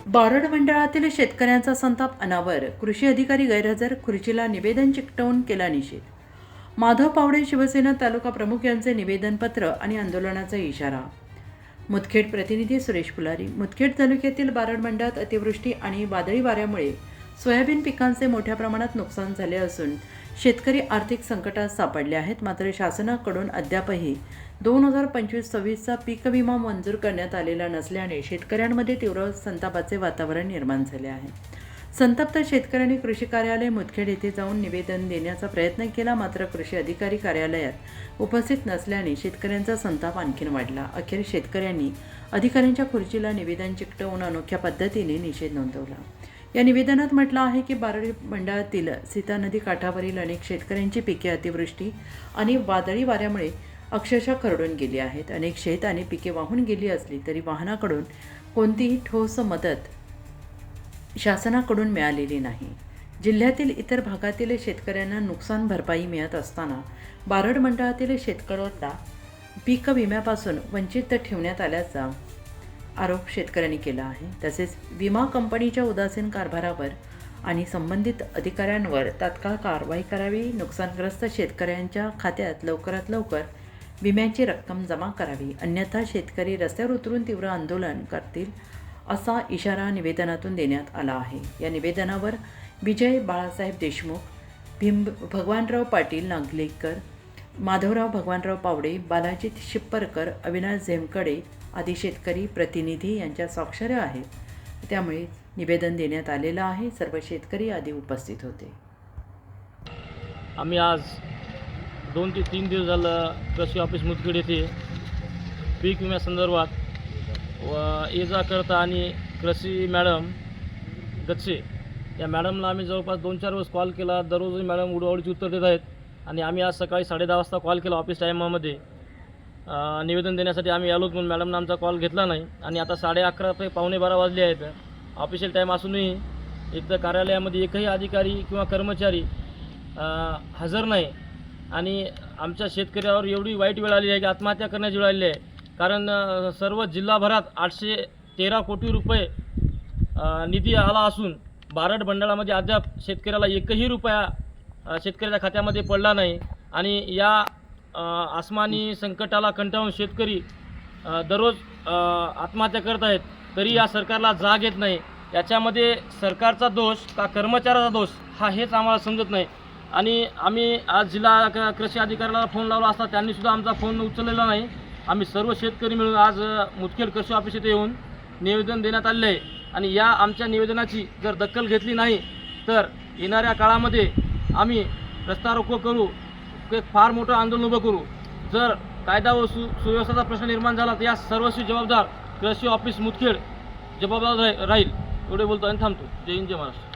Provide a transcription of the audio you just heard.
बारड मंडळातील शेतकऱ्यांचा संताप अनावर, कृषी अधिकारी गैरहजर, खुर्चीला निवेदन चिकटवून केला निषेध. माधव पावडे शिवसेना तालुका प्रमुख यांचे निवेदनपत्र आणि आंदोलनाचा इशारा. मुदखेड प्रतिनिधी सुरेश पुलारी. मुदखेड तालुक्यातील बारड मंडळात अतिवृष्टी आणि वादळी वाऱ्यामुळे सोयाबीन पिकांचे मोठ्या प्रमाणात नुकसान झाले असून शेतकरी आर्थिक संकटात सापडले आहेत. मात्र शासनाकडून अद्यापही 2025-26चा पीक विमा मंजूर करण्यात आलेला नसल्याने शेतकऱ्यांमध्ये तीव्र संतापाचे वातावरण निर्माण झाले आहे. संतप्त शेतकऱ्यांनी कृषी कार्यालय मुदखेड येथे जाऊन निवेदन देण्याचा प्रयत्न केला, मात्र कृषी अधिकारी कार्यालयात उपस्थित नसल्याने शेतकऱ्यांचा संताप आणखीन वाढला. अखेर शेतकऱ्यांनी अधिकाऱ्यांच्या खुर्चीला निवेदन चिकटवून अनोख्या पद्धतीने निषेध नोंदवला. या निवेदनात म्हटलं आहे की बारड मंडळातील सीता नदी काठावरील अनेक शेतकऱ्यांची पिके अतिवृष्टी आणि वादळी वाऱ्यामुळे अक्षरशः खरडून गेली आहेत. अनेक शेत आणि पिके वाहून गेली असली तरी वाहनाकडून कोणतीही ठोस मदत शासनाकडून मिळालेली नाही. जिल्ह्यातील इतर भागातील शेतकऱ्यांना नुकसान भरपाई मिळत असताना बारड मंडळातील शेतकऱ्यांना पीक विम्यापासून वंचित ठेवण्यात आल्याचा आरोप शेतकऱ्यांनी केला आहे. तसेच विमा कंपनीच्या उदासीन कारभारावर आणि संबंधित अधिकाऱ्यांवर तात्काळ कारवाई करावी. नुकसानग्रस्त शेतकऱ्यांच्या खात्यात लवकरात लवकर विम्याची रक्कम जमा करावी, अन्यथा शेतकरी रस्त्यावर उतरून तीव्र आंदोलन करतील असा इशारा निवेदनातून देण्यात आला आहे. या निवेदनावर विजय बाळासाहेब देशमुख, भगवानराव पाटील नागलेकर, माधवराव भगवानराव पावडे, बालाजी शिप्परकर, अविनाश झेमकडे आदी शेतकरी प्रतिनिधी यांच्या स्वाक्षऱ्या आहेत. त्यामुळे निवेदन देण्यात आलेलं आहे. सर्व शेतकरी आदी उपस्थित होते. आम्ही आज 2 ते 3 दिवस झालं कृषी ऑफिस मुदखेड येथे पीक विम्यासंदर्भात ये जा करता आणि कृषी मॅडम गच्चे या मॅडमला आम्ही जवळपास 2-4 वेळेस कॉल केला. दररोज मॅडम उडवाउडीची उत्तर देत आहेत आणि आम्ही आज सकाळी 10:30 वाजता कॉल केला ऑफिस टायमामध्ये निवेदन देण्यासाठी आम्ही आलोच, म्हणून मॅडमनं आमचा कॉल घेतला नाही. आणि आता 11:30 ते 11:15 वाजले आहेत. ऑफिशियल टाईम असूनही इथं कार्यालयामध्ये एकही अधिकारी किंवा कर्मचारी हजर नाही. आणि आमच्या शेतकऱ्यावर एवढी वाईट वेळ आली आहे की आत्महत्या करण्याची वेळ आलेली आहे. कारण सर्व जिल्हाभरात 813 कोटी रुपये निधी आला असून बारड मंडळामध्ये अद्याप शेतकऱ्याला एकही रुपया शेतकऱ्याच्या खात्यामध्ये पडला नाही. आणि या आसमानी संकटाला कंटाळून शेतकरी दररोज आत्महत्या करत आहेत, तरी या सरकारला जाग येत नाही. याच्यामध्ये सरकारचा दोष का कर्मचाऱ्याचा दोष हेच आम्हाला समजत नाही. आणि आम्ही आज जिल्हा कृषी अधिकाऱ्याला फोन लावला असता त्यांनीसुद्धा आमचा फोन उचललेला नाही. आम्ही सर्व शेतकरी मिळून आज मुदखेड कृषी ऑफिस येथे येऊन निवेदन देण्यात आलेले आहे. आणि या आमच्या निवेदनाची जर दखल घेतली नाही तर येणाऱ्या काळामध्ये आम्ही रस्ता रोको करू, एक फार मोठं आंदोलन उभं करू. जर कायदा व सुव्यवस्थेचा प्रश्न निर्माण झाला तर या सर्वस्वी जबाबदार कृषी ऑफिस मुदखेड जबाबदार राहील. एवढे बोलतो आणि थांबतो. जय हिंद, जय महाराष्ट्र.